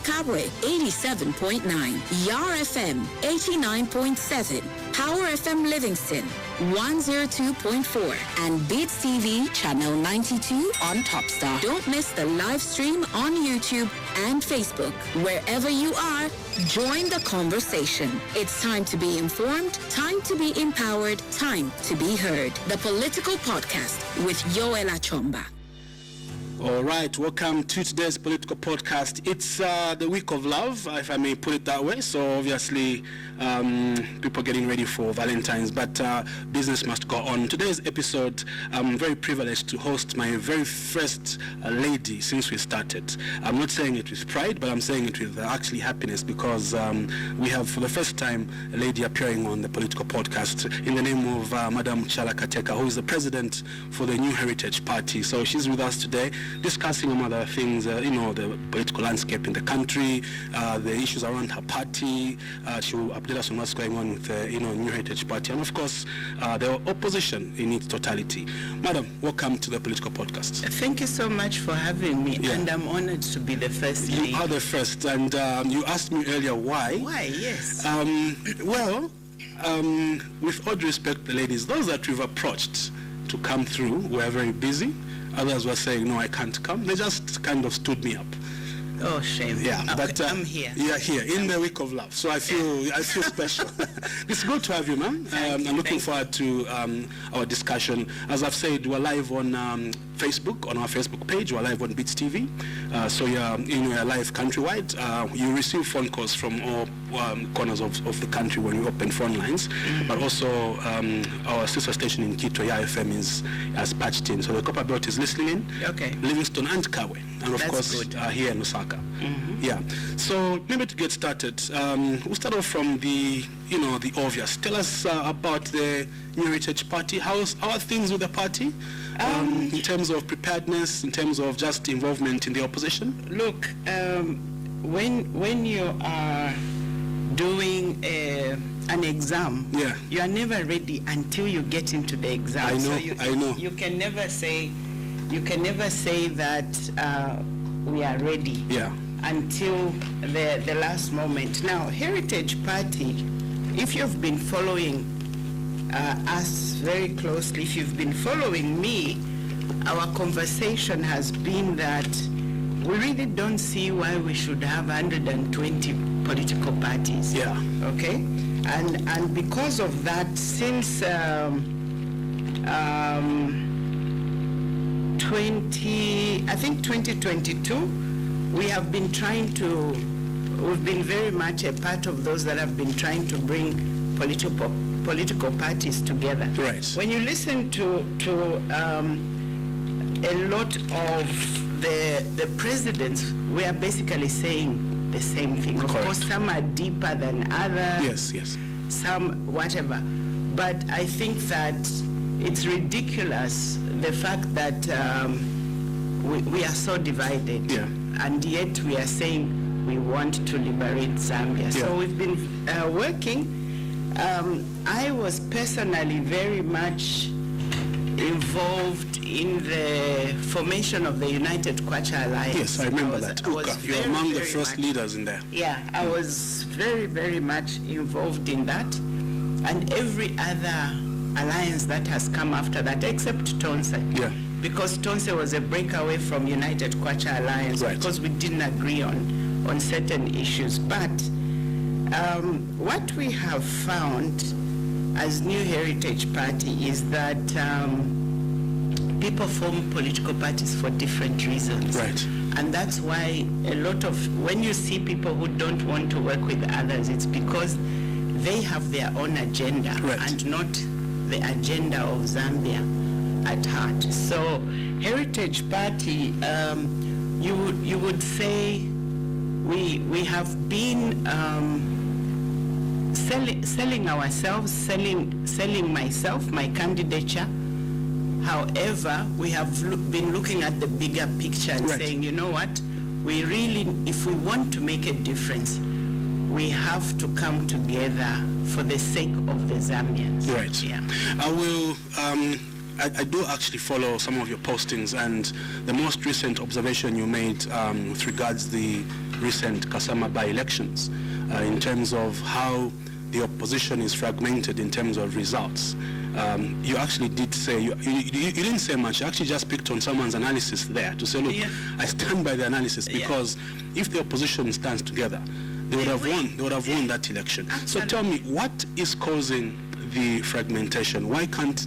Kabwe 87.9, Yar FM 89.7, Power FM Livingston 102.4, and Beats TV channel 92 on Topstar. Don't miss the live stream on YouTube and Facebook. Wherever you are, join the conversation. It's time to be informed, time to be empowered, time to be heard. The Political Podcast with Yowela Chomba. All right, welcome to today's Political Podcast. It's the week of love, if I may put it that way. So obviously, people getting ready for Valentine's, but business must go on. Today's episode, I'm very privileged to host my very first lady since we started. I'm not saying it with pride, but I'm saying it with actually happiness, because we have for the first time a lady appearing on the Political Podcast in the name of Madam Chishala Kateka, who is the president for the New Heritage Party. So she's with us today, discussing among other things, the political landscape in the country, the issues around her party. She will update us on what's going on with the New Heritage Party, and of course the opposition in its totality. Madam, welcome to the Political Podcast. Thank you so much for having me, and I'm honored to be the first lady. You are the first, and you asked me earlier why. Why, yes. With all due respect, the ladies, those that we've approached to come through were very busy. Others were saying, no, I can't come. They just kind of stood me up. Oh, shame. Yeah, okay, but I'm here. You're here in the week of love, so I feel special. It's good to have you, ma'am. I'm looking forward to our discussion. As I've said, we're live on Facebook, on our Facebook page. We're live on Beats TV, so you're live countrywide. You receive phone calls from all corners of the country when we open phone lines, but also our sister station in Quito, Yar FM, has patched in, so the copper belt is listening in. Okay. Livingston and Kabwe, and of course here in Osaka. Yeah. So maybe to get started, we'll start off from the obvious. Tell us about the New Heritage Party. How are things with the party in terms of preparedness, in terms of just involvement in the opposition? Look, when you are doing an exam, you are never ready until you get into the exam. I know. So you can never say that we are ready until the last moment. Now, Heritage Party, if you've been following us very closely, if you've been following me, our conversation has been that we really don't see why we should have 120 political parties. Yeah. Okay? And because of that, since 2022, we've been very much a part of those that have been trying to bring political parties together. Right. When you listen to a lot of the presidents, we are basically saying the same thing. Of course, some are deeper than others. Yes. Some whatever. But I think that it's ridiculous, the fact that we are so divided. Yeah. And yet we are saying we want to liberate Zambia. Yeah. So we've been working. I was personally very much involved in the formation of the United Kwacha Alliance. Yes, I remember that. You're among the first leaders in there. Yeah, I was very, very much involved in that. And every other alliance that has come after that, except Tonse. Yeah. Because Tonse was a breakaway from United Kwacha Alliance, because we didn't agree on certain issues. But what we have found as New Heritage Party is that people form political parties for different reasons. Right. And that's why a lot of, when you see people who don't want to work with others, it's because they have their own agenda and not the agenda of Zambia at heart. So Heritage Party, you would say we have been selling ourselves, selling myself, my candidature. However, we have been looking at the bigger picture and saying, you know what, we really, if we want to make a difference, we have to come together for the sake of the Zambians. Right. Yeah. I will I do actually follow some of your postings, and the most recent observation you made with regards the recent Kasama by-elections in terms of how the opposition is fragmented in terms of results. You actually did say, you didn't say much, you actually just picked on someone's analysis there to say, look, I stand by the analysis, because if the opposition stands together, they would have won that election. Absolutely. So tell me, what is causing the fragmentation? Why can't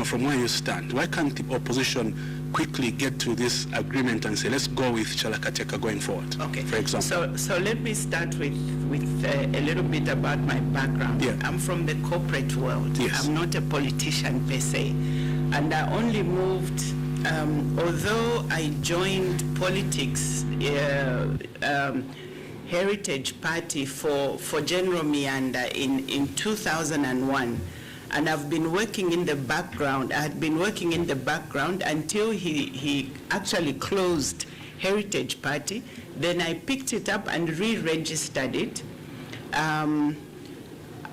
from where you stand, why can't the opposition quickly get to this agreement and say, let's go with Chishala Kateka going forward, for example? So let me start with a little bit about my background. I'm from the corporate world. I'm not a politician per se. And I only moved, although I joined politics, Heritage Party for General Mianda in 2001. And I've been working in the background. I had been working in the background until he actually closed Heritage Party. Then I picked it up and re-registered it. I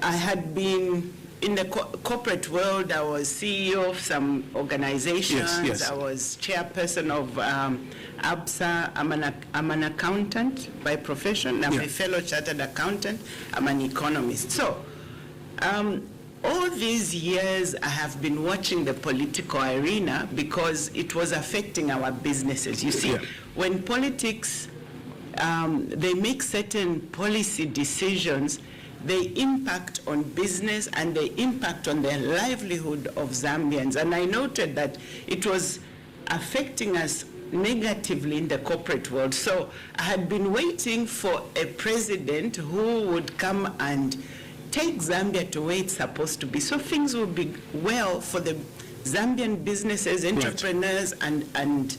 had been in the corporate world. I was CEO of some organizations. I was chairperson of ABSA. I'm an accountant by profession. I'm a fellow chartered accountant. I'm an economist. So, all these years, I have been watching the political arena because it was affecting our businesses. You see, when politics, they make certain policy decisions, they impact on business and they impact on the livelihood of Zambians. And I noted that it was affecting us negatively in the corporate world. So I had been waiting for a president who would come and take Zambia to where it's supposed to be, so things will be well for the Zambian businesses, entrepreneurs, and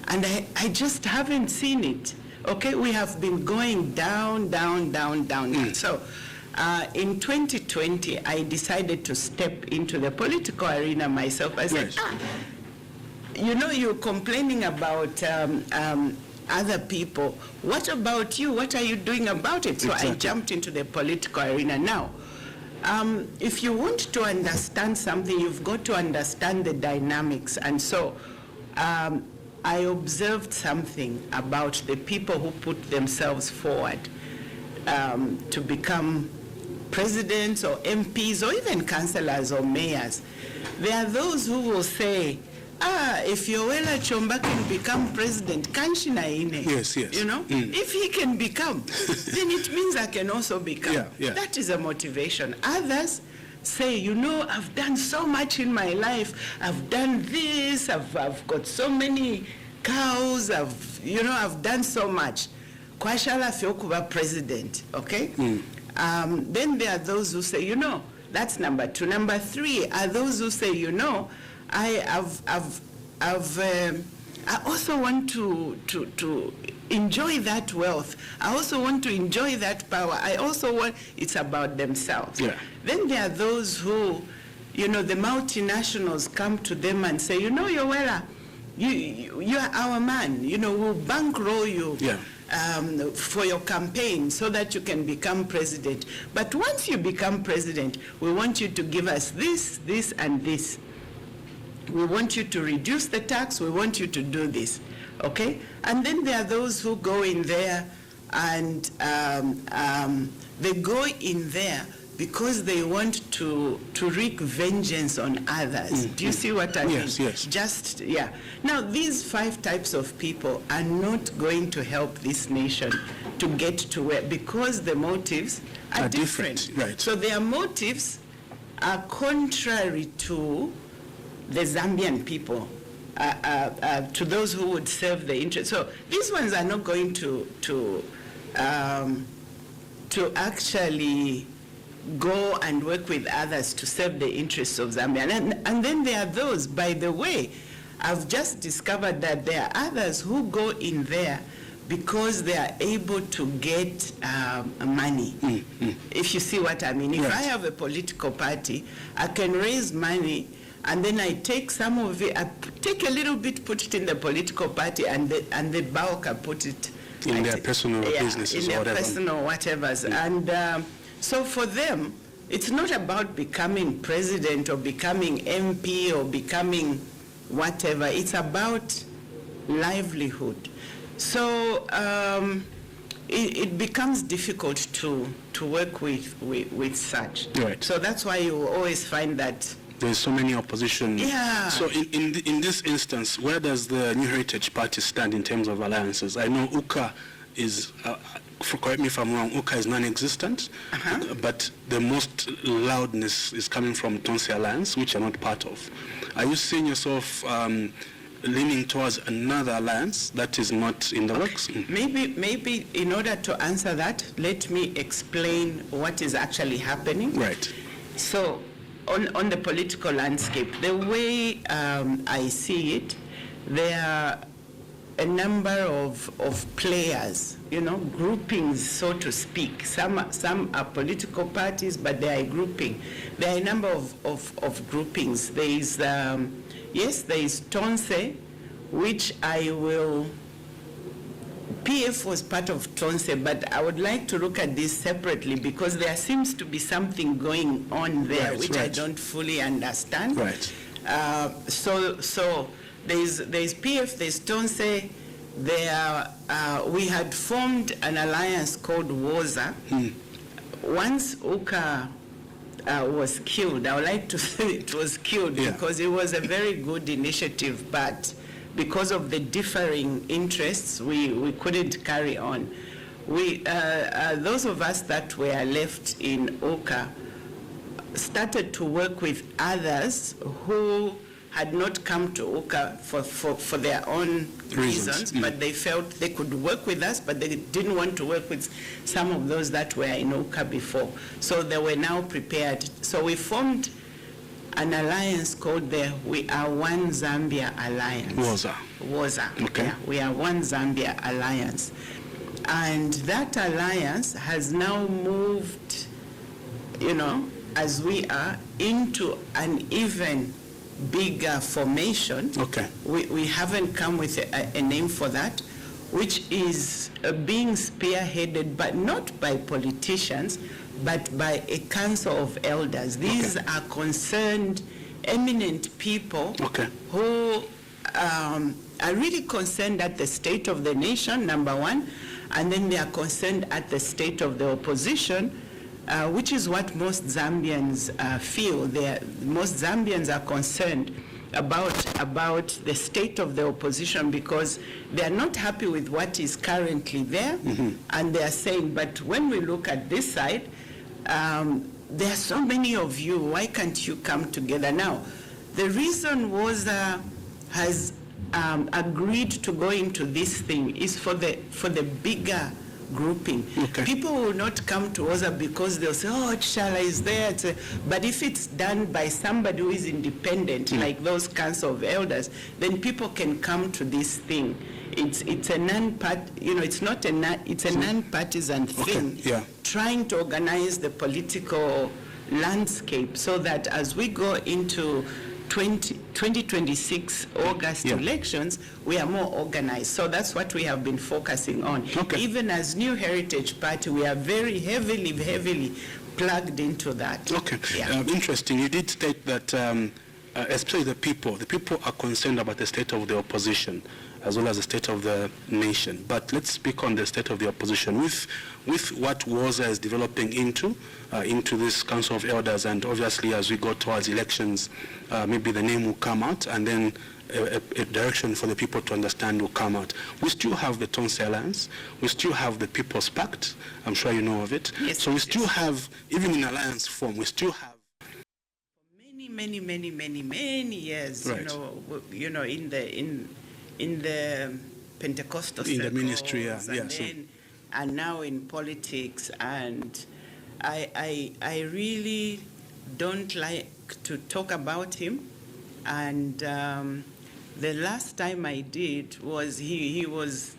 I just haven't seen it. Okay, we have been going down. So in 2020, I decided to step into the political arena myself. I said, you're complaining about other people. What about you? What are you doing about it? So I jumped into the political arena. Now, if you want to understand something, you've got to understand the dynamics. And so I observed something about the people who put themselves forward to become presidents or MPs or even councillors or mayors. There are those who will say, if Yowela Chomba can become president, Kanshinaine. Yes. If he can become, then it means I can also become. That is a motivation. Others say, I've done so much in my life. I've done this. I've got so many cows. I've done so much. Kwashala Fiokuba president. Okay. Then there are those who say, that's number 2. Number 3 are those who say, I also want to enjoy that wealth. I also want to enjoy that power. I also want, it's about themselves. Then there are those who, the multinationals come to them and say, Yowela, you are our man. We'll bankroll you for your campaign so that you can become president. But once you become president, we want you to give us this, this, and this. We want you to reduce the tax. We want you to do this, okay? And then there are those who go in there and they go in there because they want to wreak vengeance on others. Do you see what I mean? Yes. Now, these 5 types of people are not going to help this nation to get to where, because the motives are different. Right. So their motives are contrary to the Zambian people, to those who would serve the interest. So these ones are not going to actually go and work with others to serve the interests of Zambia. And then there are those, by the way, I've just discovered that there are others who go in there because they are able to get money. If you see what I mean. If I have a political party, I can raise money, and then I take some of it, I take a little bit, put it in the political party, and the bulk I put it in their personal businesses, in their or whatever. personal whatevers. And so for them, it's not about becoming president or becoming MP or becoming whatever. It's about livelihood. So it becomes difficult to work with such. Right. So that's why you always find that there's so many opposition. Yeah. So in this instance, where does the New Heritage Party stand in terms of alliances? I know UKA is, correct me if I'm wrong, UKA is non-existent, but the most loudness is coming from Tonse Alliance, which you're not part of. Are you seeing yourself leaning towards another alliance that is not in the works? Maybe in order to answer that, let me explain what is actually happening. Right. So, on the political landscape, the way I see it, there are a number of players, groupings, so to speak. Some are political parties, but they are a grouping. There are a number of groupings. There is, there is Tonse, which I will... PF was part of Tonse, but I would like to look at this separately because there seems to be something going on there, right, which right. I don't fully understand. Right. So there's PF, there's Tonse. We had formed an alliance called Ngosa. Once Uka was killed, I would like to say it was killed because it was a very good initiative, but because of the differing interests, we couldn't carry on. Those of us that were left in Oka started to work with others who had not come to Oka for their own reasons, but they felt they could work with us, but they didn't want to work with some of those that were in Oka before. So they were now prepared. So we formed an alliance called the We Are One Zambia Alliance. Ngosa. Okay. Yeah, We Are One Zambia Alliance. And that alliance has now moved, as we are, into an even bigger formation. Okay. We haven't come with a name for that, which is being spearheaded, but not by politicians, but by a council of elders. These are concerned, eminent people who are really concerned at the state of the nation, number one, and then they are concerned at the state of the opposition, which is what most Zambians feel. Most Zambians are concerned about the state of the opposition because they are not happy with what is currently there, and they are saying, but when we look at this side, there are so many of you, why can't you come together? Now, the reason Ngosa has agreed to go into this thing is for the bigger grouping. Okay. People will not come to Ngosa because they'll say, oh, Chishala is there. But if it's done by somebody who is independent, like those council of elders, then people can come to this thing. It's a non-partisan thing, trying to organize the political landscape so that as we go into 2026 August elections, we are more organized. So that's what we have been focusing on. Okay. Even as New Heritage Party, we are very heavily plugged into that. Okay. Yeah. Interesting. You did state that, especially the people are concerned about the state of the opposition as well as the state of the nation. But let's speak on the state of the opposition. With what Ngosa is developing into this Council of Elders, and obviously as we go towards elections, maybe the name will come out, and then a direction for the people to understand will come out. We still have the Tonse Alliance. We still have the People's Pact. I'm sure you know of it. Yes, so we still have, even in alliance form, we still have many years, right. In the Pentecostal circles, in the ministry, and now in politics, and I really don't like to talk about him. And the last time I did was he was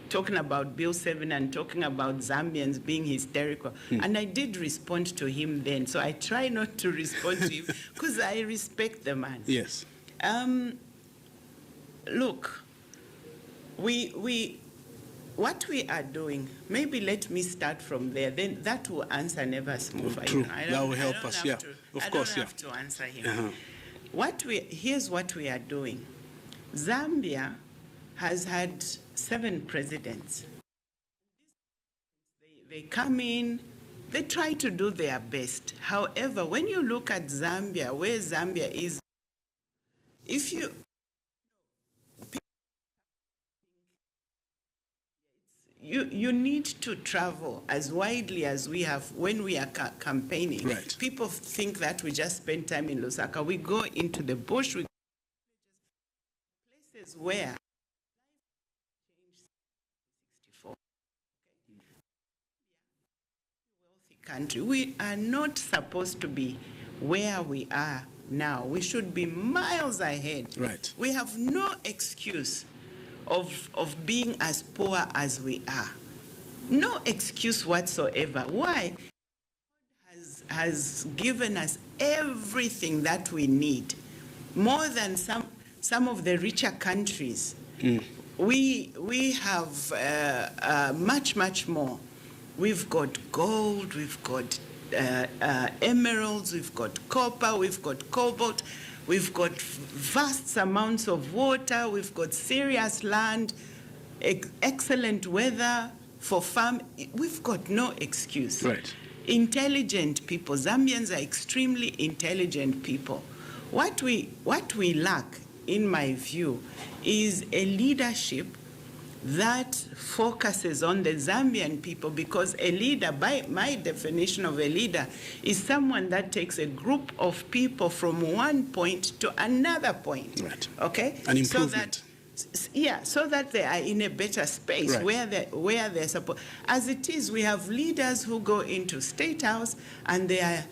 talking about Bill 7 and talking about Zambians being hysterical. And I did respond to him then. So I try not to respond to him because I respect the man. Yes. Look, we what we are doing, maybe let me start from there, then that will answer Never's move. True. That will help us, yeah. Of course, I don't have to answer him. Here's what we are doing. Zambia has had 7 presidents. They come in, they try to do their best. However, when you look at Zambia, where Zambia is, if you need to travel as widely as we have when we are campaigning. Right. People think that we just spend time in Lusaka. We go into the bush, we go places where wealthy country. We are not supposed to be where we are now. We should be miles ahead. Right. We have no excuse of being as poor as we are. No excuse whatsoever. Why? God has given us everything that we need, more than some of the richer countries. We have much more. We've got gold, we've got emeralds, we've got copper, we've got cobalt. We've got vast amounts of water, we've got serious land, excellent weather for farm. We've got no excuse. Right. Intelligent people, Zambians are extremely intelligent people. What we lack, in my view, is a leadership that focuses on the Zambian people, because a leader, by my definition of a leader, is someone that takes a group of people from one point to another point. Right. Okay? An improvement. So that they are in a better space, right, where they're supposed. As it is, we have leaders who go into State House and they are,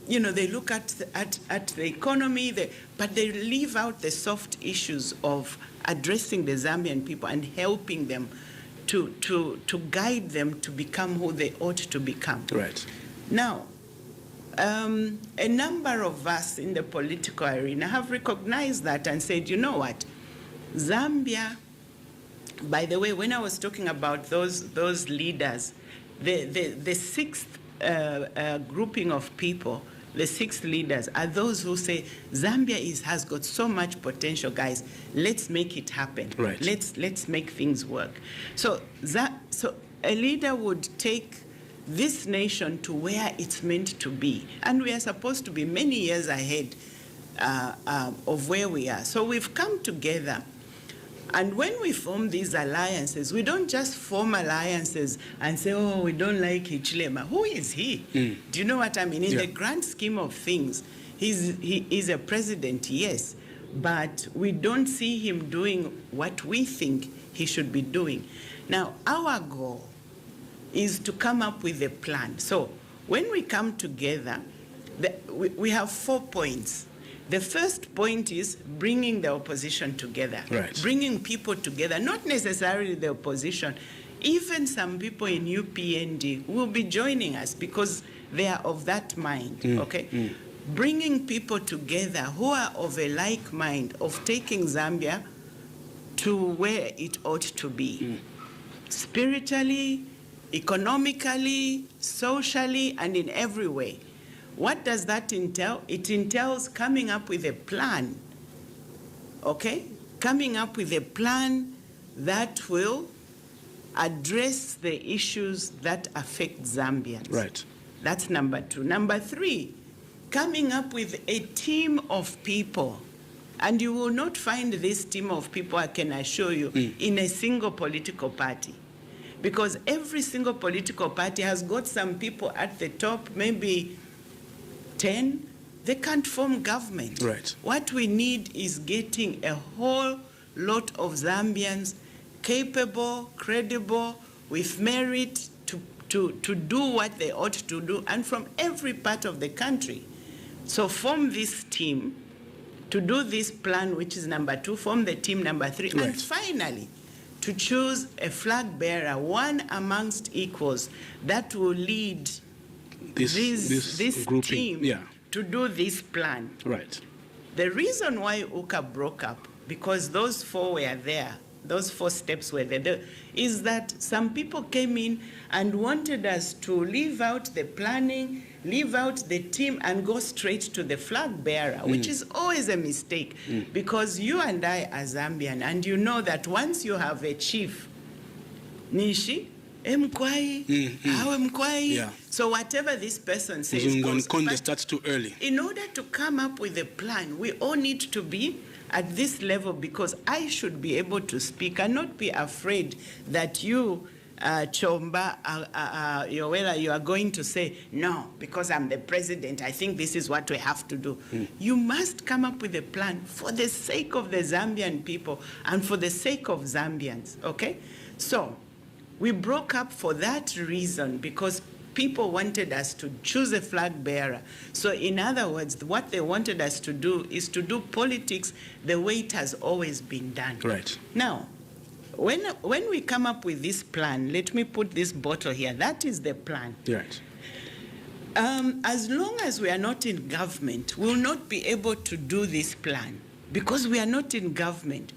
they look at the economy, but they leave out the soft issues of addressing the Zambian people and helping them to guide them to become who they ought to become. Right. Now, a number of us in the political arena have recognized that and said, you know what, Zambia, by the way, when I was talking about those leaders, the sixth grouping of people, the 6 leaders are those who say Zambia has got so much potential, guys. Let's make it happen. Right. Let's make things work. So a leader would take this nation to where it's meant to be, and we are supposed to be many years ahead of where we are. So we've come together. And when we form these alliances, we don't just form alliances and say, oh, we don't like Hichilema. Who is he? Do you know what I mean? In the grand scheme of things, he is a president, yes, but we don't see him doing what we think he should be doing. Now, our goal is to come up with a plan. So when we come together, we have 4 points. The first point is bringing the opposition together, right, bringing people together, not necessarily the opposition. Even some people in UPND will be joining us because they are of that mind, okay? Bringing people together who are of a like mind of taking Zambia to where it ought to be, spiritually, economically, socially, and in every way. What does that entail? It entails coming up with a plan, okay? Coming up with a plan that will address the issues that affect Zambians. Right. That's number 2. Number 3, coming up with a team of people. And you will not find this team of people, I can assure you, in a single political party. Because every single political party has got some people at the top, maybe 10, they can't form government. Right. What we need is getting a whole lot of Zambians capable, credible, with merit to do what they ought to do, and from every part of the country. So form this team to do this plan, which is number 2, form the team number 3, right, and finally, to choose a flag bearer, one amongst equals, that will lead this team to do this plan. Right. The reason why UCA broke up, because those 4 were there those 4 steps were there, is that some people came in and wanted us to leave out the planning, leave out the team, and go straight to the flag bearer, which is always a mistake, because you and I are Zambian, and you know that once you have a chief, Nishi, Mkwai, Mkwai. So whatever this person says goes. But starts too early. In order to come up with a plan, we all need to be at this level, because I should be able to speak and not be afraid that you, Chomba, Yowela, you are going to say, no, because I'm the president, I think this is what we have to do. You must come up with a plan for the sake of the Zambian people and for the sake of Zambians, okay? So, we broke up for that reason, because people wanted us to choose a flag bearer. So in other words, what they wanted us to do is to do politics the way it has always been done. Right. Now, when we come up with this plan, let me put this bottle here. That is the plan. Right. As long as we are not in government, we will not be able to do this plan, because we are not in government.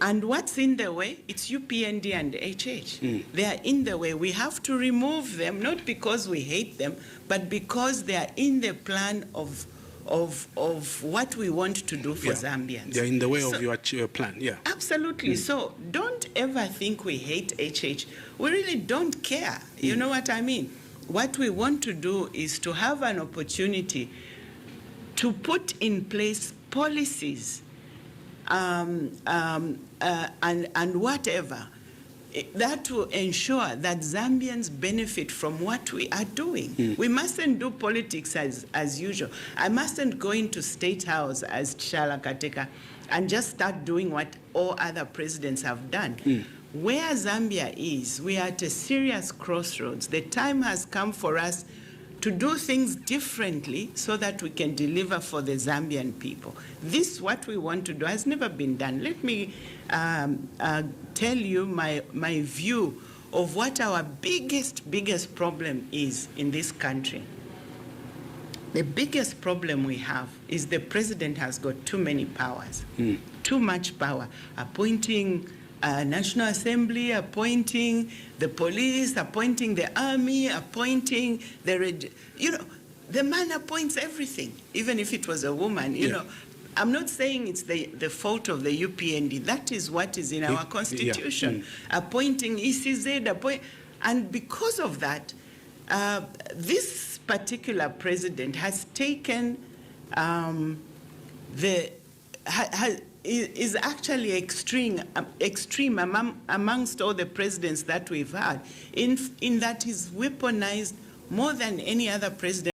And what's in the way? It's UPND and HH. They are in the way. We have to remove them, not because we hate them, but because they are in the plan of what we want to do for Zambians. They're in the way of your plan, Absolutely. So don't ever think we hate HH. We really don't care. You know what I mean? What we want to do is to have an opportunity to put in place policies and whatever, that will ensure that Zambians benefit from what we are doing. We mustn't do politics as usual. I mustn't go into State House as Chishala, Kateka and just start doing what all other presidents have done. Where Zambia is, we are at a serious crossroads. The time has come for us to do things differently so that we can deliver for the Zambian people. This, what we want to do, has never been done. Let me tell you my view of what our biggest problem is in this country. The biggest problem we have is the president has got too many powers, too much power, appointing National Assembly, appointing the police, appointing the army, appointing the, the man appoints everything, even if it was a woman, you know. I'm not saying it's the fault of the UPND. That is what is in our constitution. Appointing ECZ, and because of that, this particular president has taken is actually extreme amongst all the presidents that we've had, in that he's weaponized more than any other president.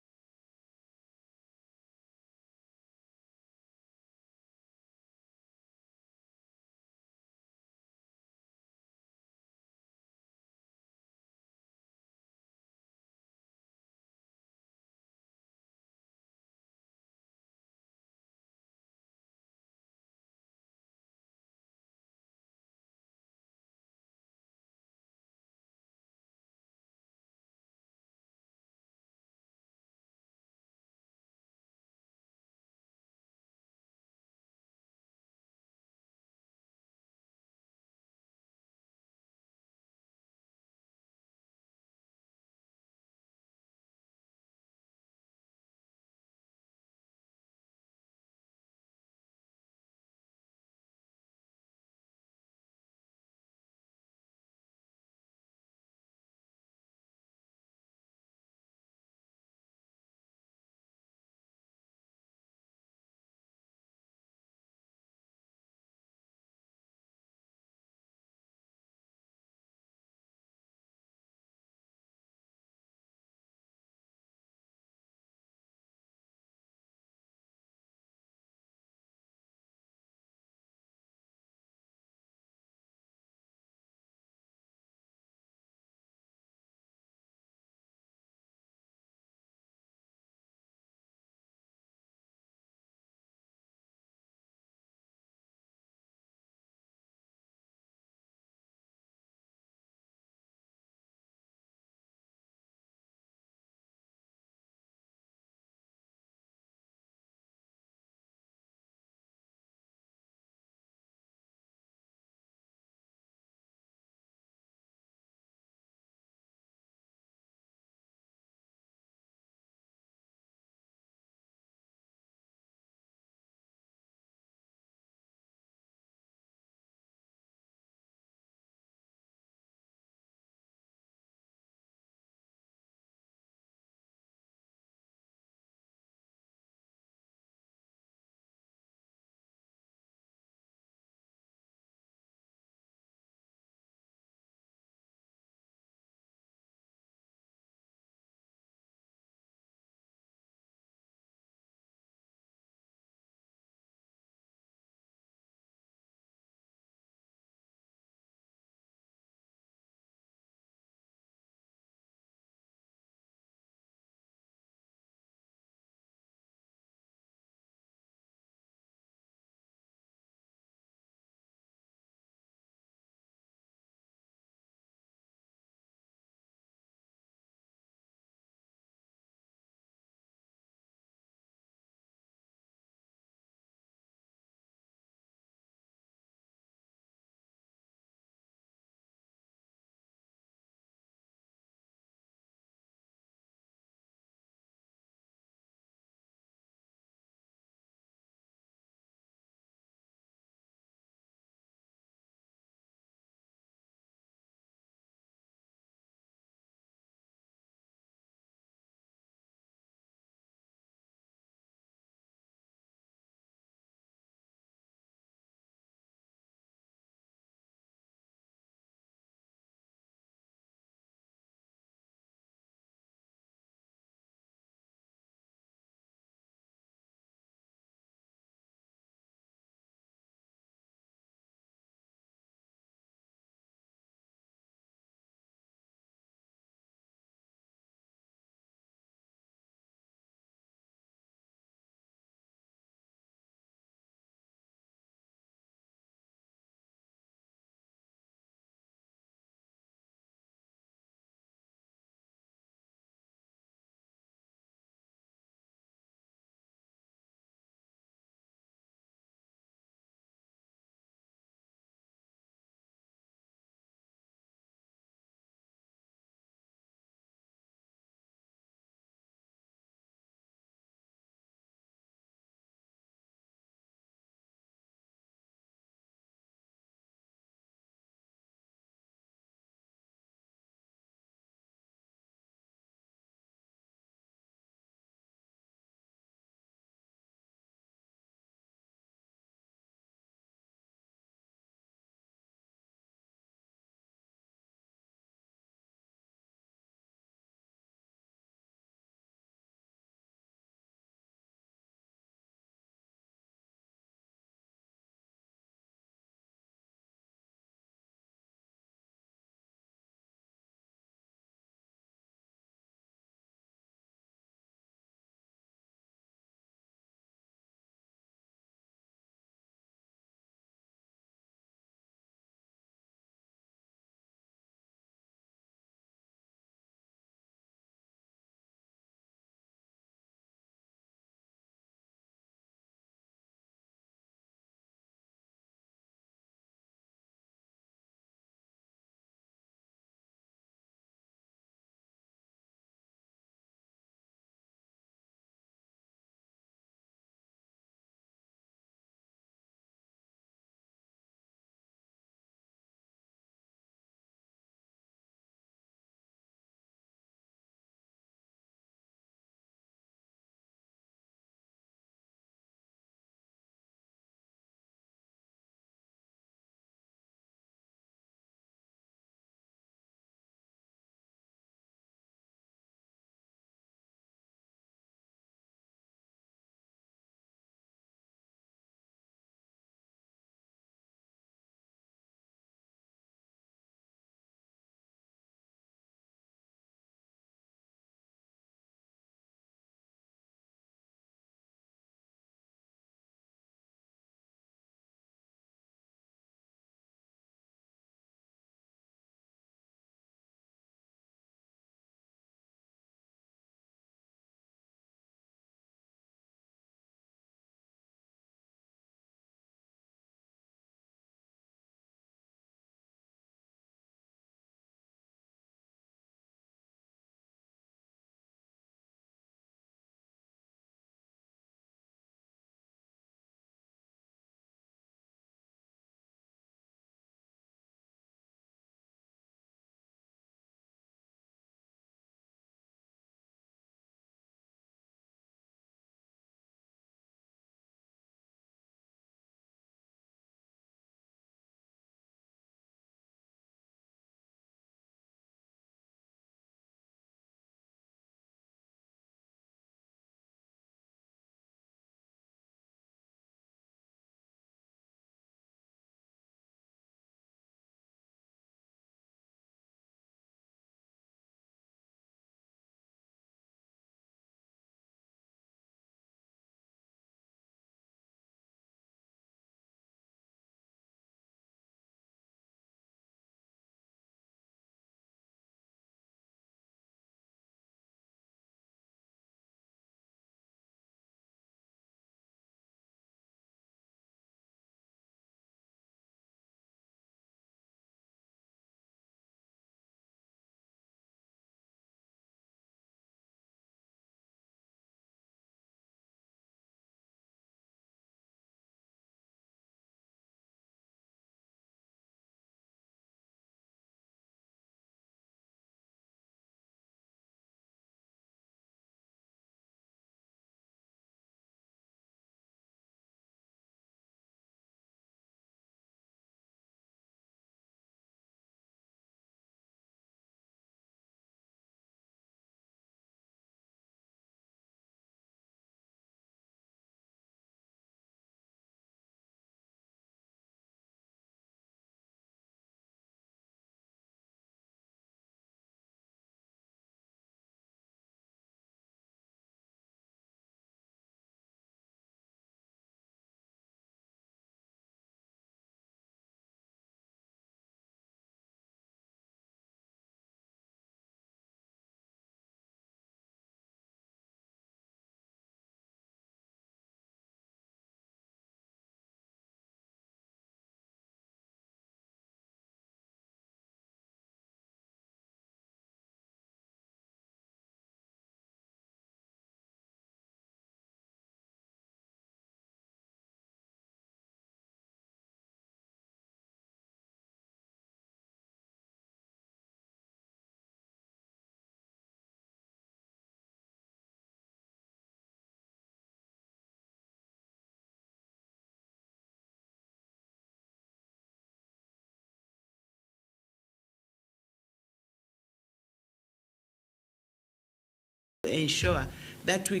ensure that we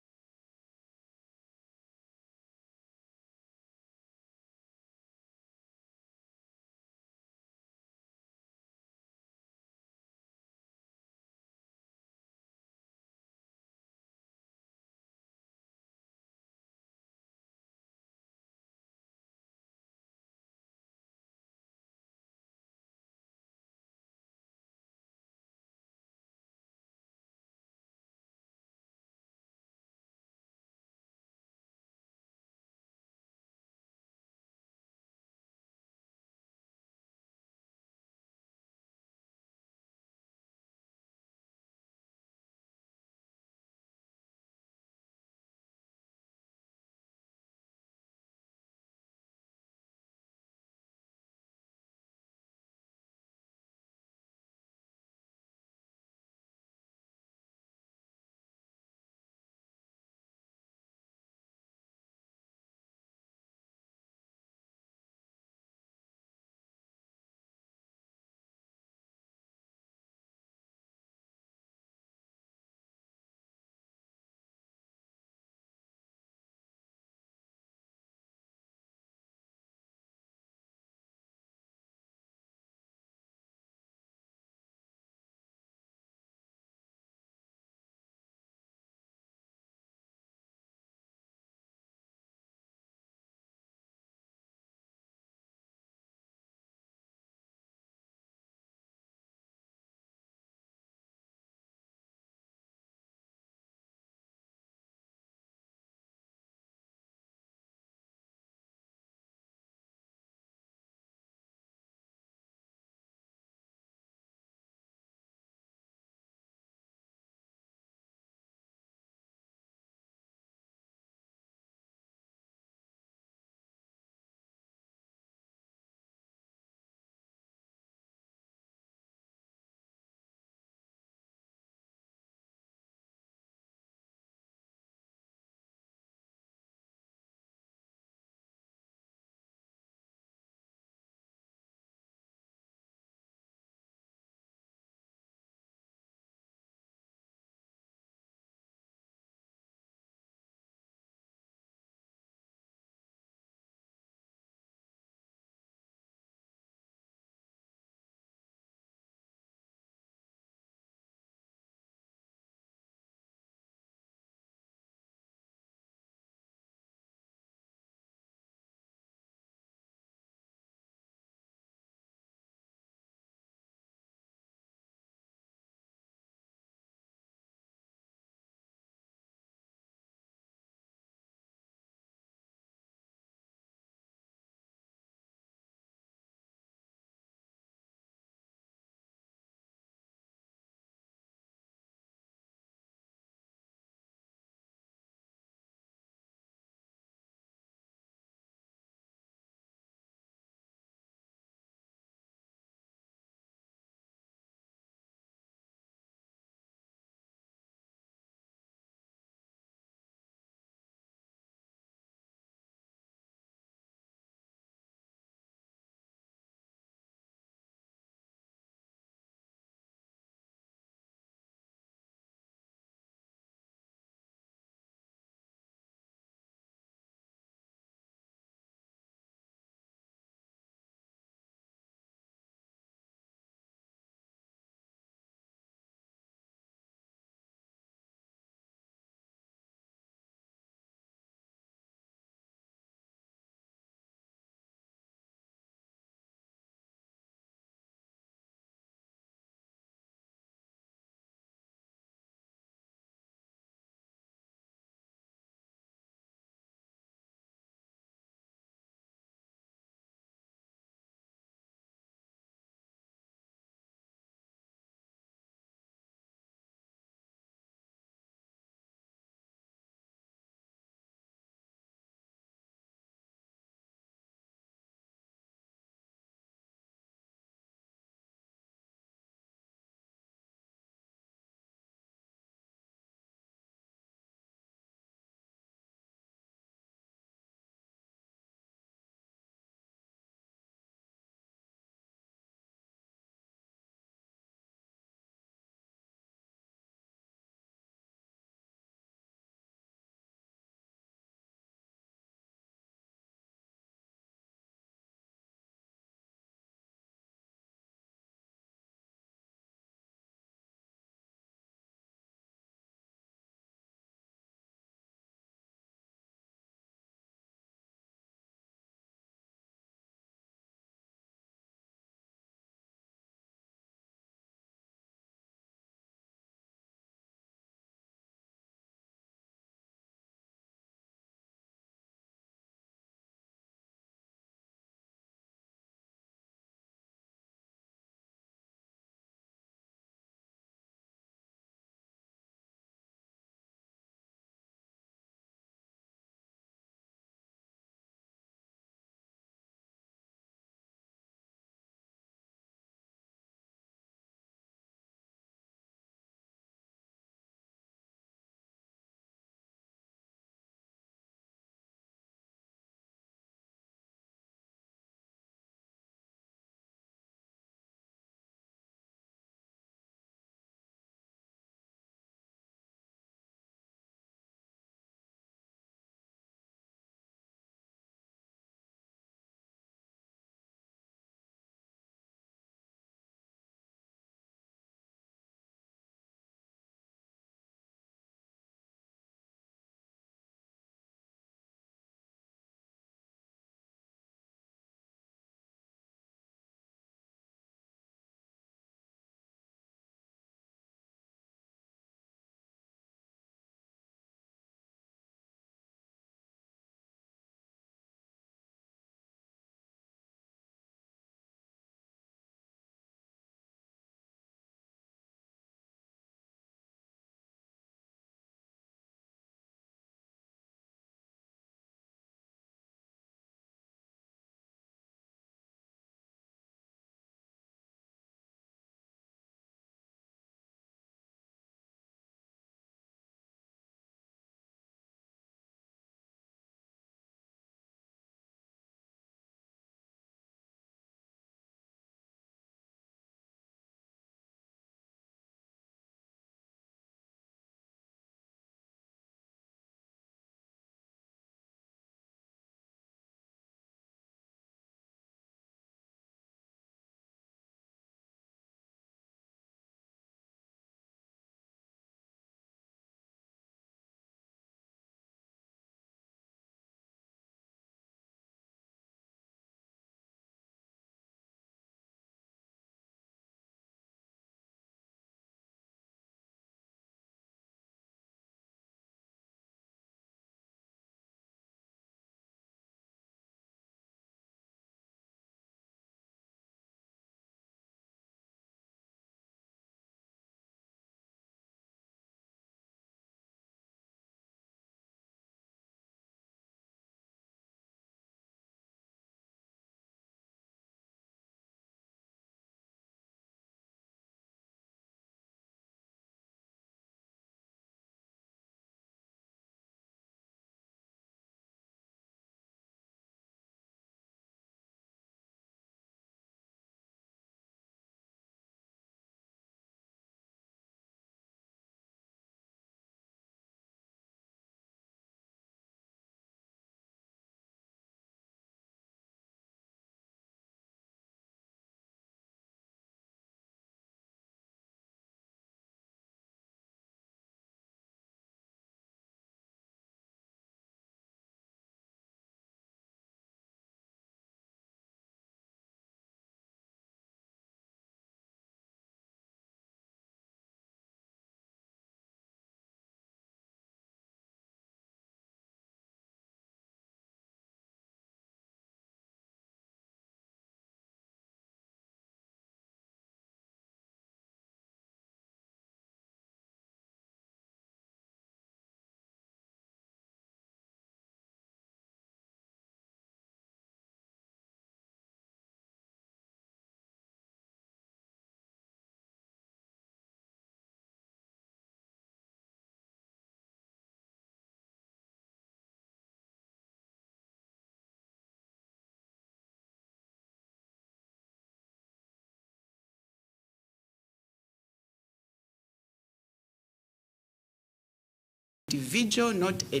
individual, not a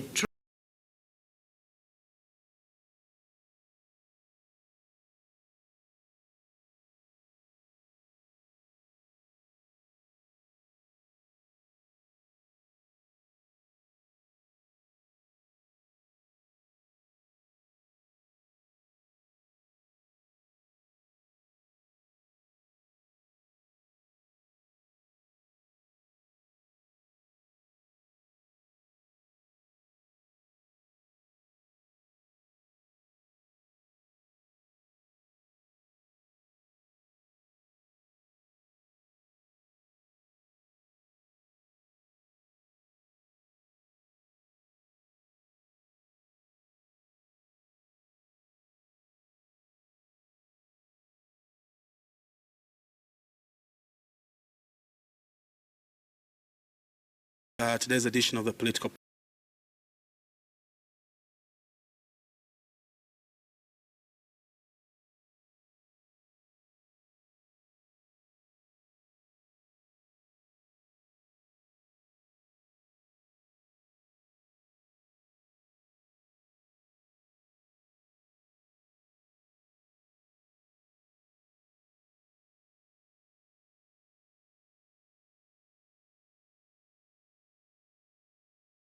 Today's edition of the Political